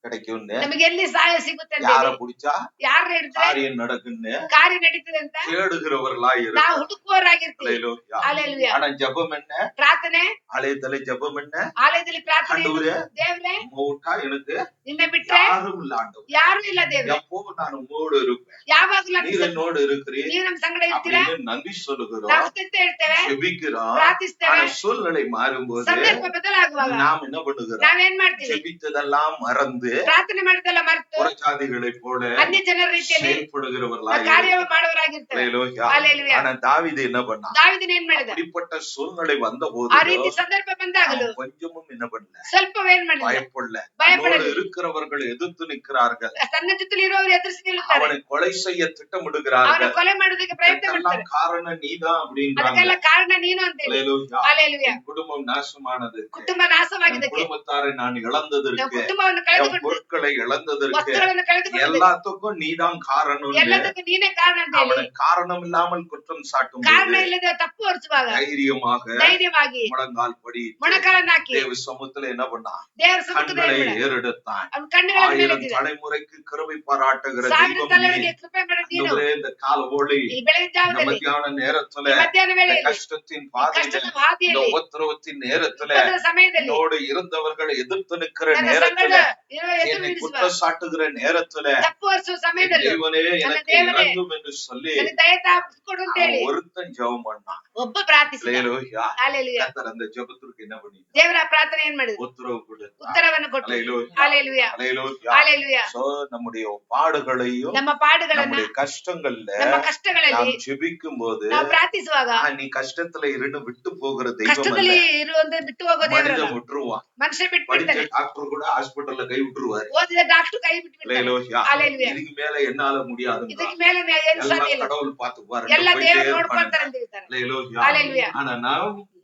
கிடைக்கும்னு, ನಮಗೆ ಎಲ್ಲಿ ಸಹಾಯ ಸಿಗುತ್ತೆ ಅಂತ யார ಹೇಳಿ, புடிச்சா ಯಾರ ಹಿಡಿದ್ರೆ காரியம் நடக்குன்னு ಕಾರ್ಯ ನಡೀತದೆ ಅಂತ தேடுகிறவர்களாய் ನಾವು இருக்கிறோம். ಹುಡುಕುವವರಾಗಿರ್ತೀವಿ. அல்லேலூயா. ஹalleluya. ஆனா ஜெபம் என்ன? ಪ್ರಾರ್ಥನೆ, ஆலயத்துல ஜெபம் என்ன? ಆಲಯದಲ್ಲಿ ಪ್ರಾರ್ಥನೆ, ஆண்டவரே, ದೇವ್ರೆ உங்ககிட்ட எனக்கு ನಿನ್ನ ಬಿಟ್ರೆ யாரும் இல்ல ஆண்டவர். ಯಾರು ಇಲ್ಲ ದೇವ್ರೆ, எப்போ நான் உங்களோடு இருப்பேன், ಯಾವಾಗ್ಲೂ நீர் என்னோடு இருக்கிறீர் ನೀವು ನಮ್ ಸಂಗಡ ಇರ್ತೀರಾ, அப்படின்னு நன்றி சொல்லுகிறோம், ನಾವು ಸ್ತುತಿ ಹೇಳ್ತೇವೆ, ஜெபிக்கிறோம். ಪ್ರಾರ್ಥಿಸ್ತೇವೆ. ஆனா சூழ்நிலை மாறும்போது ಸಂದರ್ಭ ಬದಲಾಗುವಾಗ நாம் என்ன பண்ணுகிறோம்? ನಾವೇನ್ ಮಾಡ್ತೀವಿ? ஜெபித்ததெல்லாம் மறந்து ಪ್ರಾರ್ಥನೆ ಮಾಡಿದೆಲ್ಲ ಮರೆತು புறஜாதிகளை போல ಅನ್ಯ ಜನರ ರೀತಿಯಲ್ಲಿ செயல்படுகிறவர்களாய் ಕಾರ್ಯ இருக்கிறோம். ಮಾಡೋರಾಗಿರ್ತೇವೆ. அல்லேலூயா. ஹalleluya. ஆனா தாவீது என்ன பண்ணான்? ದಾವೀದನ ಏನ್ ಮಾಡಿದ? அப்படிப்பட்ட சூழ்நிலை வந்த போது ಆ ರೀತಿ ಸಂದರ್ಭ ಬಂದಾಗಲೂ கொஞ்சமும் என்ன பண்ணல, ಸ್ವಲ್ಪವೇನ್ ಮಾಡಿದ? பயப்படல. பயப்படல. அவனோடு இருக்கிறவர்கள் எதிர்த்து நிற்கிறார்கள். ತನ್ನ ಜೊತೆಲಿ ಇರುವವರು ಎದುರಿಸಿ ನಿಲ್ಲುತ್ತಾರೆ. அவனை கொலை செய்ய ಅವನ திட்டமிடுகிறார்கள். ಕೊಲೆ ಮಾಡೋದಕ್ಕೆ ಪ್ರಯತ್ನ இதற்கெல்லாம் ಮಾಡ್ತಾರೆ. காரணம் நீதான் அப்படின்றாங்க. ಅದಕ್ಕೆಲ್ಲ ಕಾರಣ ನೀನು ಅಂತೇಳಿ. அல்லேலூயா. ஹalleluya. என் குடும்பம் நாசமானது, ಕುಟುಂಬ என் ನಾಶವಾಗಿದ್ದಕ್ಕೆ, குடும்பத்தாரை நான் ನಾವು இழந்ததற்கு, ಕುಟುಂಬವನ್ನು என் ಕಳೆದುಕೊಂಡದಕ್ಕೆ, ಕಳೆದುಕೊಂಡು பொருட்களை இழந்ததற்கு ವಸ್ತುಗಳನ್ನು ಕಳೆದುಕೊಂಡು எல்லாத்துக்கும் நீதான் காரணம். ಎಲ್ಲದಕ್ಕೂ ನೀನೇ ಕಾರಣ ಅಂತ ಹೇಳಿ அவனை காரணம் இல்லாமல் குற்றம் சாட்டும் ಕಾರಣ போது ಇಲ್ಲದೆ ತಪ್ಪು ಹೊರಿಸುವಾಗ தைரியமாக ಧೈರ್ಯವಾಗಿ முழங்கால் படி ಮೊಣಕಾಲನ್ನ ಹಾಕಿ தேவ சமூகத்துல என்ன பண்ணான்? ದೇವರ ಸಮ್ಮುಖದಲ್ಲಿ கண்களை ಏನ್ ಮಾಡ? ஏறெடுத்தான். ಅವನ ಕಣ್ಣುಗಳ ಮೇಲೆ 1000 தலைமுறைக்கு கிருபை பாராட்டுகிற ಸಾವಿರ தெய்வம் ತಲೆಗಳಿಗೆ நீ. ಕೃಪೆ ಮಾಡ ನೀನು ஆண்டவரே, இந்த கால ஓளி ಈ ಬೆಳಗಿನ இந்த ಜಾವದಲ್ಲಿ மத்தியான நேரத்துல ಈ ಮಧ್ಯಾಹ್ನ இந்த ವೇಳೆಯಲ್ಲಿ கஷ்டத்தின் பாதையில ಕಷ್ಟದ இந்த ಹಾದಿಯಲ್ಲಿ உபத்திரவத்தின் நேரத்துல ದುಃಖದ ಸಮಯದಲ್ಲಿ என்னோடு இருந்தவர்கள் எதிர்த்து நிற்கிற ನನ್ನ ಸಂಗಡ நேரத்துல ಇರುವ ಎದುರು என்னை ನಿಲ್ಲಿಸುವ குற்றம் சாட்டுகிற நேரத்துல ತಪ್ಪು ಹೊರಿಸುವ என் ಸಮಯದಲ್ಲಿ தேவனே எனக்கு தேவனே, இறங்கும் என்று சொல்லி ನನಗೆ ದಯ ತಾಗಿಸ್ಕೊಡು ಅಂತ ಹೇಳಿ அவன் ஒருத்தன் ஜெபம் பண்ணான். ಒಬ್ಬ ಪ್ರಾರ್ಥಿಸಿದ அல்லேலூயா. ಹಾಲೆಲೂಯಾ. கர்த்தர் அந்த ஜெபத்திற்கு என்ன பண்ணி ದೇವರ ಪ್ರಾರ್ಥನೆ ಏನ್ ಮಾಡಿದ್ರು? உத்தரவு கொடுத்தார். ಉತ್ತರವನ್ನು ಕೊಟ್ಟು அல்லேலூயா. ಹಾಲೆಲೂಯಾ அல்லேலூயா. ಹಾಲೆಲೂಯಾ. சோ நம்முடைய பாடுகளையும் ನಮ್ಮ ಪಾಡುಗಳನ್ನ நம்முடைய கஷ்டங்கள்ல ನಮ್ಮ ಕಷ್ಟಗಳಲ್ಲಿ நாம் ஜெபிக்கும் போது ನಾವು ಪ್ರಾರ್ಥಿಸುವಾಗ நீ கஷ்டத்துல இருந்து விட்டு போகிற தெய்வம் அல்ல. ಕಷ್ಟದಲ್ಲಿ ಇರುವಂತ ಬಿಟ್ಟು ಹೋಗೋ ದೇವರಲ್ಲ. மனிதன் விட்டுருவான். ಮನುಷ್ಯ படிச்ச ಬಿಟ್ಬಿಡ್ತಾನೆ. டாக்டர் கூட ஹாஸ்பிடல்ல கை விட்டுருவாரு. ಓದಿದ ಡಾಕ್ಟರ್ ಕೈ ಬಿಟ್ಬಿಡ್ತಾನೆ. அல்லேலூயா. ಹಾಲೆಲೂಯಾ. இதுக்கு மேல என்னால முடியாது. ಇದಕ್ಕೆ ಮೇಲೆ ಏನು ಸಾಧ್ಯ எல்லாம் ಇಲ್ಲ. கடவுள் பாத்துப்பாரு. ಎಲ್ಲ ದೇವರು ನೋಡ್ಕೊಳ್ತಾರೆ ಅಂತ ಹೇಳ್ತಾರೆ. அல்லேலூயா. ಹಾಲೆಲೂಯಾ. ஆனா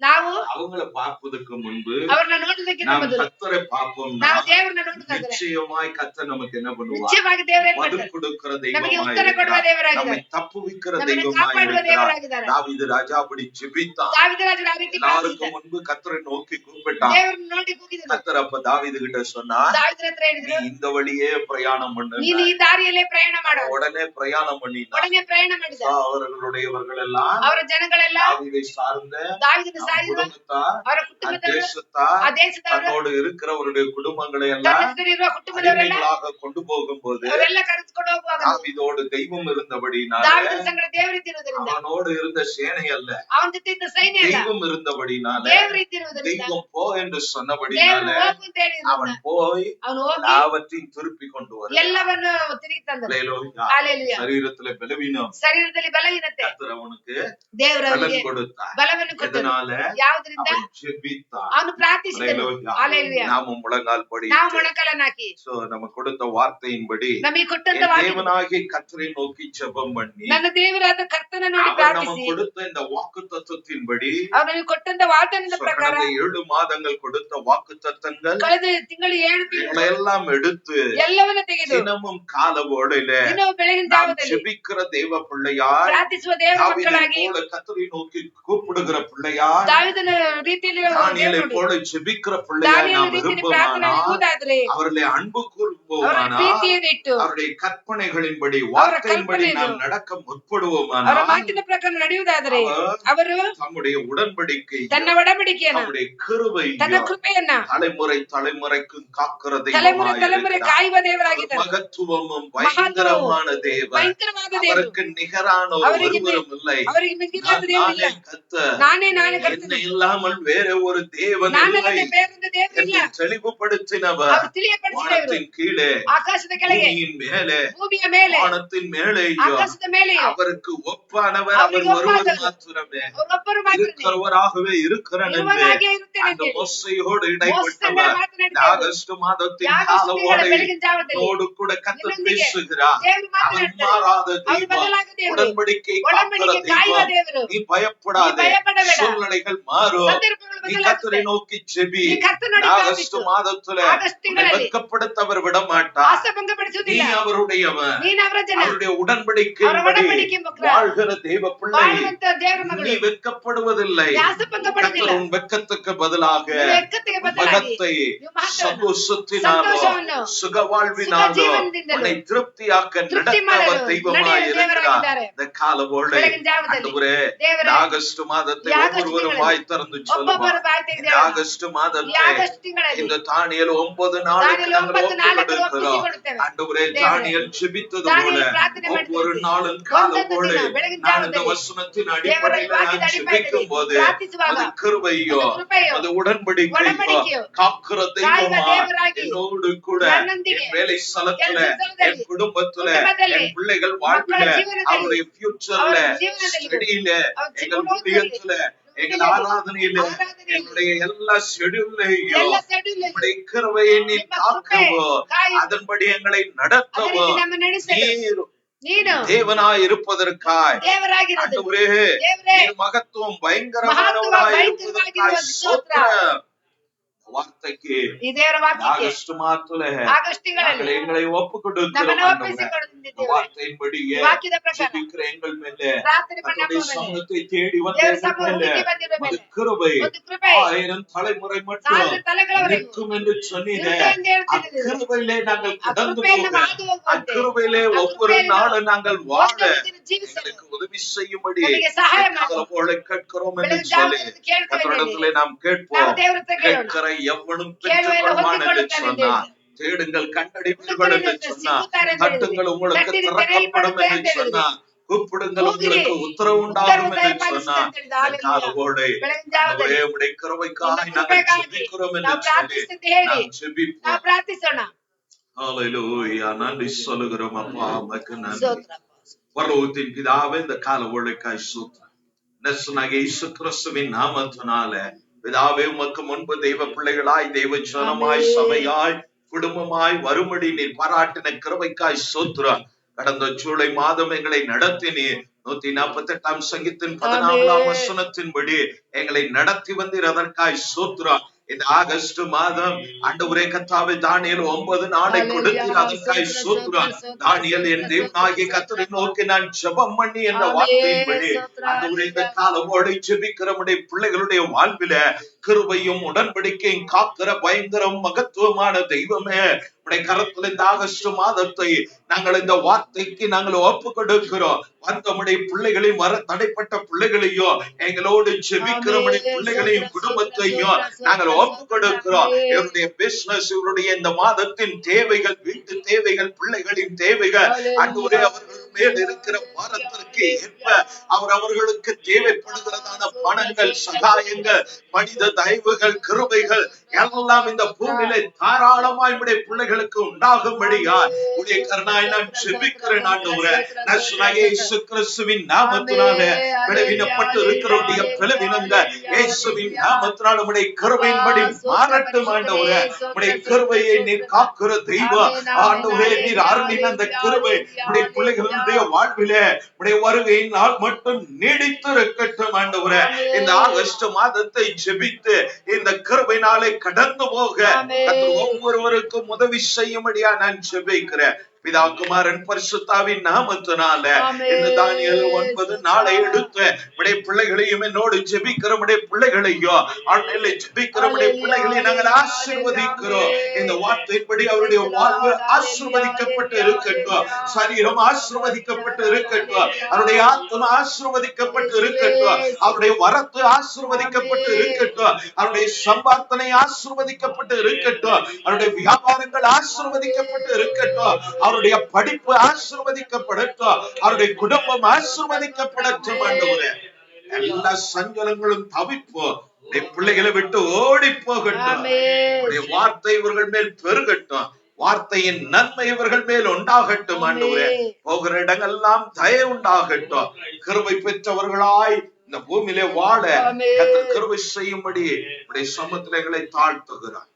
ನಾವು அவங்கள பார்ப்பதற்கு முன்பு ಅವ್ರನ್ನ ನೋಡೋದಕ್ಕಿಂತ நாம் ಮೊದಲು கர்த்தரை பார்ப்போம்னா ನಾವು ದೇವರನ್ನ ನೋಡೋದಾದ್ರೆ நிச்சயமாய் கர்த்தர் நமக்கு என்ன பண்ணுவார்? ನಿಶ್ಚಯವಾಗಿ ದೇವರು ಏನ್ பதில் ಮಾಡ್ತಾರೆ? கொடுக்கிற ನಮಗೆ தெய்வமாய் ಉತ್ತರ ಕೊಡುವ இருக்கிறார். நம்மை ದೇವರಾಗಿದ್ದಾರೆ. தப்புவிக்கிற ನಮ್ಮನ್ನು தெய்வமாய் ಕಾಪಾಡುವ இருக்கிறார். ದೇವರಾಗಿದ್ದಾರೆ. தாவீது ராஜா அப்படி ஜெபித்தான். ದಾವೀದರಾಜರು ಆ ರೀತಿ எல்லாருக்கும் ಪ್ರಾರ್ಥಿಸಿದ. முன்பு கர்த்தரை நோக்கி கூப்பிட்டான். ದೇವರನ್ನ ನೋಡಿ ಕೂಗಿದನು. கர்த்தர் அப்ப தாவீது கிட்ட சொன்னா, ದಾವೀದರ ಹತ್ರ ಹೇಳಿದ್ರು, நீ இந்த வழியே பிரயாணம் பண்ணு. ನೀನು ಈ ದಾರಿಯಲ್ಲೇ ಪ್ರಯಾಣ ಮಾಡು. உடனே பிரயாணம் பண்ணினான். ಒಡನೆ ಪ್ರಯಾಣ ಮಾಡಿದ. அவர்களுடையவர்கள் எல்லாம் ಅವರ ಜನಗಳೆಲ್ಲ தாவீதை சார்ந்த ದಾವೀದನ ಸಾರಿದ್ರು. குடும்பத்தார், ಅವರ ಕುಟುಂಬದವರು, தேசத்தார், ಆ ದೇಶದವರು, தன்னோடு இருக்கிறவருடைய குடும்பங்களை ತನ್ನ எல்லாம் ಹೆಸರಿರುವ ಕುಟುಂಬದವರೆಲ್ಲ அடிமைகளாக கொண்டு போகும்போது ಅವರೆಲ್ಲ ಕರೆದುಕೊಂಡು ಹೋಗುವಾಗ தாவீதோடு தெய்வம் இருந்தபடினால, ದಾವೀದನ ಸಂಗಡ ದೇವರಿದ್ದಿರುವುದರಿಂದ, அவனோடு இருந்த சேனை அல்ல, ಅವನ ಜೊತೆ ಇದ್ದ ಸೈನ್ಯ ಅಲ್ಲ, தெய்வம் இருந்தபடினால, ದೇವರಿದ್ದಿರುವುದರಿಂದ, தெய்வம் போ என்று ದೇವರು சொன்னபடினால ಹೋಗು ಅಂತ ಹೇಳಿದ್ರಿಂದ அவன் போய் ಅವನು ಹೋಗಿ எல்லாவற்றையும் திருப்பி கொண்டு வர ಎಲ್ಲವನ್ನು ತಿರುಗಿ ತಂದನು. ಹಾಲೆಲೂಯಾ. சரீரத்துல பலவீனம் ಶರೀರದಲ್ಲಿ ಬಲಹೀನತೆ கர்த்தர் அவனுக்கு ದೇವರು பலன் ಅವನಿಗೆ கொடுத்தார். ಬಲವನ್ನು ಕೊಟ್ಟನು. இதனால ಯಾವುದರಿಂದ? அவன் ஜெபித்தான். ಅವನು ಪ್ರಾರ್ಥಿಸಿದನು. ಹಾಲೆಲೂಯಾ. நாமும் முழங்கால் படி ನಾವು ಮೊಣಕಾಲನ್ನ ಹಾಕಿ நம்ம கொடுத்த வார்த்தையின்படி ನಮಗೆ ಕೊಟ್ಟಂತ என் ವಾಕ್ಯ, தேவனாகிய கர்த்தரை நோக்கி ஜெபம் பண்ணி ನನ್ನ ದೇವರಾದ ಕರ್ತನ ನೋಡಿ அவர் ಪ್ರಾರ್ಥಿಸಿ, நமக்கு கொடுத்த இந்த வாக்கு தத்துவத்தின்படி ಅವ್ರು ನಮಗೆ ಕೊಟ್ಟಂತ ವಾಗ್ದಾನದ ಪ್ರಕಾರ கடந்த 7 மாதங்கள் கொடுத்த வாக்கு தத்தங்கள் ಕಳೆದ ತಿಂಗಳು 7 ತಿಂಗಳು எல்லாம் எடுத்து ಎಲ್ಲವನ್ನ ತೆಗೆದು தினமும் கால ஓடையில ದಿನವೂ ಬೆಳಗಿನ நாம் ಜಾವದಲ್ಲಿ ஜெபிக்கிற தெய்வ பிள்ளையார், ಪ್ರಾರ್ಥಿಸುವ ದೇವರ தாவீதை ಮಕ್ಕಳಾಗಿ, போல கர்த்தரை நோக்கி கூப்பிடுகிற பிள்ளையார், ದಾವೀದನ ರೀತಿಯಲ್ಲಿ தானியேலை போல ஜெபிக்கிற பிள்ளையார் ದಾನಿಯೇಲನ நாம் ರೀತಿಯಲ್ಲಿ ಪ್ರಾರ್ಥನೆ விரும்புமானால், ಇರುವುದಾದ್ರೆ, அவர்களை அன்பு ಅವರ கூறுவோமானால், ಪ್ರೀತಿಯನ್ನು ಇಟ್ಟು அவருடைய கற்பனைகளின்படி வார்த்தையின்படி கற்பனைகள், நாம் நடக்க ಅವರ முற்படுவோமானால், ಮಾತಿನ ಪ್ರಕಾರ ನಡೆಯುವುದಾದರೆ ಅವರು தம்முடைய உடன்படிக்கை, ತನ್ನ ಒಡಂಬಡಿಕೆಯನ್ನ, தம்முடைய கிருபை, ತನ್ನ ಕೃಪೆಯನ್ನ தலைமுறை தலைமுறைக்கு காக்கிற ತಲೆಮುರೆ தெய்வமாய் ತಲೆಮುರೆ இருக்கிறார். ಕಾಯುವ ದೇವರಾಗಿದ್ದಾರೆ. மகத்துவமும் பயங்கரமான தேவன், ಭಯಂಕರವಾದ ದೇವರು, அவருக்கு நிகரான அவರಿಗೆ ஒருவரும் இல்லை. ಅವರಿಗೆ ಮಿಗಿಲಾದ ದೇವರಿಲ್ಲ. நானே கர்த்தர், ನಾನೇ என்னை ಕರ್ತನು, இல்லாமல் வேற ஒரு தேவன் இல்லை ನಾನಲ್ಲದೆ ಬೇರೊಂದು ದೇವರಿಲ್ಲ. என்று தெளிவுபடுத்தினவர் ಅವರು ತಿಳಿಯಪಡಿಸಿದವರು வானத்தின் கீழே, ಆಕಾಶದ ಕೆಳಗೆ, பூமியின் மேலே, ಭೂಮಿಯ ಮೇಲೆ, வானத்தின் மேலேயோ ಆಕಾಶದ ಮೇಲೆಯೋ அவருக்கு ஒப்பானவர் அவர் அவருக்கு ஒருவர் ஒப்பானவர். மாத்திரமே. ಅವರೊಬ್ಬರು ಮಾತ್ರ இருக்கிறவராகவே இருக்கிறான் என்று ಇರುವವನಾಗಿಯೇ ಇರುತ್ತೇನೆ அந்த ಅಂತೇಳಿ மோசையோடு ಮೋಸೆಯಿಂದ இடைப்பட்டவர் ಮಾತನಾಡಿದವರು. ಆಗಸ್ಟ್ ಮಾದத்தின் ಯಾಗಷ್ಟು ತಿಂಗಳ காலவோடு ಬೆಳಗಿನ ಜಾವದಲ್ಲಿ நோடு கூட கர்த்தர் ನಿನ್ನೊಂದಿಗೆ பேசுகிறார். ದೇವರು அவர் ಮಾತನಾಡ್ತಾರೆ. மாறாத ಅವರು தெய்வம், ಬದಲಾಗದ ದೇವರು, உடன்படிக்கை காக்கிற ಒಡಂಬಡಿಕೆ ಕಾಯುವ தெய்வம். ದೇವರು. நீ பயப்படாதே, நீ பயப்படவேಡ. சூழ்நிலைகள் மாறும். ಸಂದರ್ಭಗಳು நீ ಬದಲಾಗುತ್ತೆ. கர்த்தரை நோக்கி ஜெபி. நீ கர்த்தனோடு ಆಗಸ್ಟ್ ಪ್ರಾರ್ಥಿಸು. மாதத்துல ಆಗಸ್ಟ್ உன்னை ತಿಂಗಳಲ್ಲಿ வெட்கப்படுத்த அவர் விட மாட்டார். ಆಸಭಂಗಪಡಿಸುವುದಿಲ್ಲ. நீ அவருடையவன், ನೀನು ಅವರ ಜನ, அவருடைய ಅವರ உடன்படிக்கையின்படி ಒಡಂಬಡಿಕೆ ಮಕ್ಕಳು, வாழ்கிற தெய்வ பிள்ளை. ಬಾಳುವಂತ ದೇವರ ಮಗಳು. நீ வெட்கப்படுவதில்லை. நீ ಆಸಭಂಗಪಡುವುದಿಲ್ಲ. கர்த்தர் உன் வெட்கத்துக்கு பதிலாக ನೀನು ಎಕ್ಕತ್ತಿಗೆ ಬದಲಾಗಿ மகத்தை, ನೀವು ಮಹತ್ವವನ್ನು, சந்தோஷத்தினாலோ ಸಂತೋಷವನ್ನು, சுகவாழ்வினாலோ ಸುಖಜೀವನದಿಂದಲೂ உன்னை திருப்தியாக்க ತೃಪ್ತಿ நடத்த அவர் ಮಾಡಲು தெய்வமாய் ನಡೆಯುವ இருக்கிறார். ದೇವರಾಗಿದ್ದಾರೆ. இந்த காலவோடு ಬೆಳಗಿನ ಜಾವದಲ್ಲಿ ஆண்டவரே, ದೇವರೇ, ಆಗಸ್ಟ್ ಮಾதத்தை ಈ ಆಗಸ್ಟ್ ஒவ்வொருவரும் ತಿಂಗಳಲ್ಲಿ வாய் திறந்து சொல்லுவோம். ಒಬ್ಬೊಬ್ಬರು ಬಾಯಿ ತೆಗೆದು இந்த ಹೇಳೋಣ. ಆಗಸ್ಟ್ ಈ மாதத்தை ಆಗಸ್ಟ್ ತಿಂಗಳಲ್ಲಿ இந்த தானியேல் 9 நாளுக்கு ದಾನಿಯೇಲ நாங்கள் 9 நாளுக்கு ஒப்புக்கொடுக்கிறோம். ಒಪ್ಪಿಸಿಕೊಡುತ್ತೇವೆ. ஆண்டவரே, தேவரே, தானியேல் ஜெபித்தது ದಾನಿಯೇಲ போல ಪ್ರಾರ್ಥನೆ ஒவ்வொரு ಮಾಡ್ತಿದ್ದೆ. நாளும் ಒಂದೊಂದು காலவோடு ದಿನ ಬೆಳಗಿನ நான் இந்த ಜಾವದಲ್ಲಿ வசனத்தின் ದೇವರ அடிப்படையில் ವಾಕ್ಯದ நான் ಅಡಿಪಾಯದಲ್ಲಿ ஜெபிக்கும் போது ಪ್ರಾರ್ಥಿಸುವಾಗ அது கிருபையோ, ಅದು ಕೃಪೆಯೋ, அது உடன்படிக்கையோ, ಒಡಂಬಡಿಕೆಯೋ, காக்கிற ಕಾಯುವ தெய்வமா ದೇವರಾಗಿ என்னோடு கூட ನನ್ನೊಂದಿಗೆ என் வேலை ஸ்தலத்துல, ಕೆಲಸ ಸ್ಥಳದಲ್ಲಿ, என் குடும்பத்துல, ಕುಟುಂಬದಲ್ಲಿ, என் பிள்ளைகள் ಮಕ್ಕಳ வாழ்வில, ಜೀವನದಲ್ಲಿ, அவருடைய ஃபியூச்சர்ல, ಅವರ ಜೀವನದಲ್ಲಿ, ஸ்டடியில, ಅವರ எங்கள் ಜೀವನದಲ್ಲಿ, ஊழியத்துல, எங்கள் ஆராதனையில, என்னுடைய எல்லா ஷெட்யூல்லையும் ಎಲ್ಲ ಶೆಡ್ಯೂಲ್ உம்முடைய கிருபையை நீ ನಿಮ್ಮ ಕೃಪೆ காக்கவோ, ಕಾಯುವುದು. அதன்படி எங்களை ಅದೇ நடத்தவோ, ರೀತಿ ನಮ್ಮ ನಡೆಸಲು நீர் ನೀನು தேவனாய் இருப்பதற்காய் ದೇವರಾಗಿರೋದು. ஆண்டவரே, ದೇವರೇ, நீர் மகத்துவம் பயங்கரமானவராய் ಮಹತ್ವ இருப்பதற்காய் ಭಯಂಕರವಾಗಿರುವ ಸ್ತೋತ್ರ. ஸ்தோத்திரம். வார்த்தை ವಾರ್ತೆಗೆ ದೇವರ ವಾಕ್ಯಕ್ಕೆ ಆಗಸ್ಟ್ ಮಾತ್ರಲೇ ಆಗಸ್ಟ್ ತಿಂಗಳಲ್ಲಿ எங்களை ஒப்பு கொடுக்கிறோம் ನಮ್ಮನ್ನು ஆண்டவரே. ಒಪ್ಪಿಸಿಕೊಂಡಿದ್ದೇವೆ. வார்த்தையின்படியே ವಾಕ್ಯದ ಪ್ರಕಾರ ஜெபிக்கிற எங்கள் மேலே ಪ್ರಾರ್ಥನೆ கர்த்தருடைய பண்ண சமூகத்தை தேடி வந்த ದೇವರ எங்கள் மேலே ಸಮ್ಮುಖಕ್ಕೆ ಬಂದಿರೋ உமது ಮೇಲೆ கிருபை ಒಂದು ಕೃಪೆ 1000 தலைமுறை மட்டும் 1000 ತಲೆಗಳವರೆಗೂ நிற்கும் என்று சொன்னீரே. ಇರುತ್ತೆ ಎಂದು ಹೇಳ್ತಿದ್ದೀರಿ. அக்கிருபையிலே நாங்கள் ಆ கடந்து ಕೃಪೆಯನ್ನು போக, ಹಾದು ಹೋಗುವಂತೆ அக்கிருபையிலே ಆ ஒவ்வொரு ಕೃಪೆಯನ್ನು நாளும் நாங்கள் வாழ ಒಂದೊಂದು ದಿನ ಜೀವಿಸಲು எங்களுக்கு உதவி செய்யும்படி ನಮಗೆ ಸಹಾಯ ಮಾಡಿ காலப்போல கேட்கிறோம் என்று ಬೆಳಗಿನ சொல்லி ಜಾವದಲ್ಲಿ ಕೇಳ್ತೇವೆ கர்த்தரிடத்திலே நாம் ನಾವು கேட்போம். ದೇವರ ಹತ್ರ ಕೇಳೋಣ. கேட்கிற எவனும் ಕೇಳುವ ಎಲ್ಲ பெற்றுக்கொள்வான் என்று ಹೊಂದಿಕೊಳ್ಳುತ್ತಾನೆ ಎಂದು சொன்னார். தேடுங்கள் கண்டடிப்பீர்கள் என்று ಹುಡುಕುತ್ತಾರೆ, சொன்னார். ಸಿಕ್ಕುತ್ತಾರೆ ಎಂದು தட்டுங்கள் உங்களுக்கு தட்டிದರೆ திறக்கப்படும் ತೆರೆಯಲ್ಪಡುತ್ತೆ என்று ಅಂತ ಹೇಳಿದೆ. சொன்னார். கூப்பிடுங்கள் ಕೂಗಿರಿ, உங்களுக்கு உத்தரவு உண்டாகும் என்று சொன்னார். ದಯಪಾಲಿಸುತ್ತೆ ಅಂತ ಹೇಳಿದ. காலவோடு ಬೆಳಗಿನ ಜಾವದಲ್ಲಿ உடைய கிருபைக்காய் ನಿನ್ನ நாங்கள் ಕೃಪೆಗಾಗಿ ஜெபிக்கிறோம் என்று ನಾವು சொல்லி ಪ್ರಾರ್ಥಿಸುತ್ತೆ ಹೇಳಿ நாம் ನಾವು ஜெபிப்போம். ಪ್ರಾರ್ಥಿಸೋಣ. ஹalleluya. நன்றி சொல்லுகிறோம் அப்பா, உமக்கு நன்றி. ಸ್ತೋತ್ರ. பரலோகத்தின் பிதாவே, இந்த கால ஒழுக்காய் சூத்திரம் நெசனாகிய இயேசு கிறிஸ்துவின் நாமத்தினால பிதாவே, உமக்கு முன்பு தெய்வ பிள்ளைகளாய், தெய்வ ஜனமாய், ஆமென். சபையாய், குடும்பமாய் வரும்படி நீர் பாராட்டின கிருபைக்காய் சூத்திரம். கடந்த ஜூலை மாதம் எங்களை நடத்தினீர். 148ஆம் சங்கீதத்தின் 14ஆம் வசனத்தின்படி எங்களை நடத்தி வந்தீர். அதற்காய் சூத்திரம். இந்த ஆகஸ்ட் மாதம் ஆண்டவரே கர்த்தாவே, தானியேல் 9 நாளை கொடுத்தீர். அதற்காய் சூத்திரம். தானியேல் என் தேவனாகிய கர்த்தரை நோக்கி நான் ஜெபம் பண்ணி என்ற வார்த்தையின்படி ஆண்டவரே, இந்த காலவோடு ஜெபிக்கிற நம்முடைய பிள்ளைகளுடைய வாழ்வில கிருபையும் உடன்படிக்கையும் காக்கிற பயங்கர மகத்துவமான தெய்வமே, உடைய கரத்தில் இந்த ஆகஸ்ட் மாதத்தை நாங்கள் இந்த வார்த்தைக்கு நாங்கள் ஒப்பு கொடுக்கிறோம். நம்முடைய பிள்ளைகளையும் வர தடைப்பட்ட பிள்ளைகளையும் எங்களோடு ஜெபிக்கிற பிள்ளைகளையும் குடும்பத்தையும் நாங்கள் ஒப்பு கொடுக்கிறோம். இவருடைய பிசினஸ், இவருடைய இந்த மாதத்தின் தேவைகள், வீட்டு தேவைகள், பிள்ளைகளின் தேவைகள், ஆண்டவரே அவர்கள் மேல் இருக்கிற பாரத்திற்கு ஏற்ப அவர்களுக்கு தேவைப்படுகிறதான பணங்கள், சகாயங்கள், மனித தயவுகள், கிருபைகள் எல்லாம் இந்த பூமியிலே தாராளமாய் உடைய பிள்ளைகளுக்கு உண்டாகும்படியா உடைய கருணாய் நான் ஜெபிக்கிறேன். ஆண்டவரே, இயேசு கிறிஸ்துவின் நாமத்தினாலே பலவீனப்பட்டு இருக்கிறவருடைய பலவீனங்கள் இயேசுவின் நாமத்தினால உடைய கிருபையின்படி மாறட்டும். ஆண்டவரே, உடைய கிருபையை நீர் காக்கிற தெய்வம். ஆண்டவரே, நீர் அருளின அந்த கிருபை உடைய பிள்ளைகளுடைய வாழ்விலே உடைய வருகையின் நாள் மட்டும் நீடித்து இருக்கட்டும். ஆண்டவரே, இந்த ஆகஸ்ட் மாதத்தை ஜெபித்து இந்த கிருபையினாலே கடந்து போக ஒவ்வொருவருக்கும் உதவி செய்யும்படியா நான் ஜெபிக்கிறேன். பிதா, குமாரன், பரிசுத்தாவின் நாமத்தினால இந்த தானியேல் 9 நாளை எடுத்து உடைய பிள்ளைகளையும் என்னோடு ஜெபிக்கிற உடைய பிள்ளைகளையும் ஆண்டவரே ஜெபிக்கிற உடைய பிள்ளைகளையும் நாங்கள் ஆசீர்வதிக்கிறோம். இந்த வார்த்தைப்படி அவருடைய வாழ்வு ஆசீர்வதிக்கப்பட்டு இருக்கட்டும். சரீரம் ஆசீர்வதிக்கப்பட்டு இருக்கட்டும். அவருடைய ஆத்மா ஆசீர்வதிக்கப்பட்டு இருக்கட்டும். அவருடைய வரத்து ஆசீர்வதிக்கப்பட்டு இருக்கட்டும். அவருடைய சம்பாத்தனை ஆசீர்வதிக்கப்பட்டு இருக்கட்டும். அவருடைய வியாபாரங்கள் ஆசீர்வதிக்கப்பட்டு இருக்கட்டும். அவருடைய படிப்பு ஆசீர்வதிக்கப்படட்டும். அவருடைய குடும்பம் ஆசீர்வதிக்கப்படட்டும். ஆண்டவரே, எல்லா சஞ்சலங்களும் தவிப்போ பிள்ளைகளை விட்டு ஓடி போகட்டும். வார்த்தை இவர்கள் மேல் பெருகட்டும். வார்த்தையின் நன்மை இவர்கள் மேல் உண்டாகட்டும். ஆண்டவரே, போகிற இடங்கள்லாம் தயவு உண்டாகட்டும். கிருபை பெற்றவர்களாய் இந்த பூமியிலே வாழ கர்த்தர் கிருபை செய்யும்படி உடைய சமூகத்தில் எங்களை தாழ்த்துகிறார்.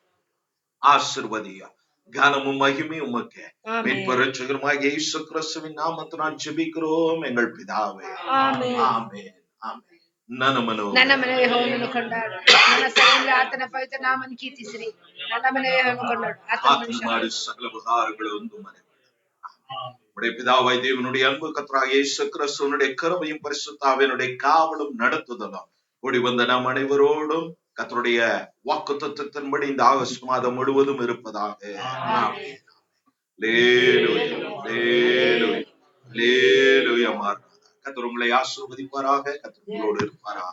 ஆசீர்வதியா. கனமும் மகிமையும் உமக்கே. மீட்பர் இரட்சகருமாகிய இயேசு கிறிஸ்துவின் நாமத்தினால் ஜெபிக்கிறோம் எங்கள் பிதாவே. ಆಮೆನ್. ಆಮೆನ್. ಆಮೆನ್. ನನ್ನ ಮನವೇ ಯೆಹೋವನನ್ನು ಕೊಂಡಾಡು. ನನ್ನ ಸೈನ್ಯ ಆತನ ಪವಿತ್ರ ನಾಮವನ್ನು ಕೀರ್ತಿಸಿರಿ. ನನ್ನ ಮನವೇ ಯೆಹೋವನನ್ನು ಕೊಂಡಾಡು. ಆತನ ஆத்மாடு சகல உபகாரங்கள் ஒன்று மனை. உடைய பிதாவாய் தேவனுடைய அன்பு கர்த்தராகிய இயேசு கிறிஸ்துவினுடைய கிருபையும் பரிசுத்தாவினுடைய காவலும் நடத்துதலும் கூடி வந்த நாம் அனைவரோடும் கர்த்தருடைய வாக்குத்தத்தத்தின்படி இந்த ஆகஸ்ட் மாதம் முழுவதும் இருப்பதாக. கர்த்தர் உங்களை ஆசீர்வதிப்பாராக. கர்த்தர் உங்களோடு இருப்பாராக.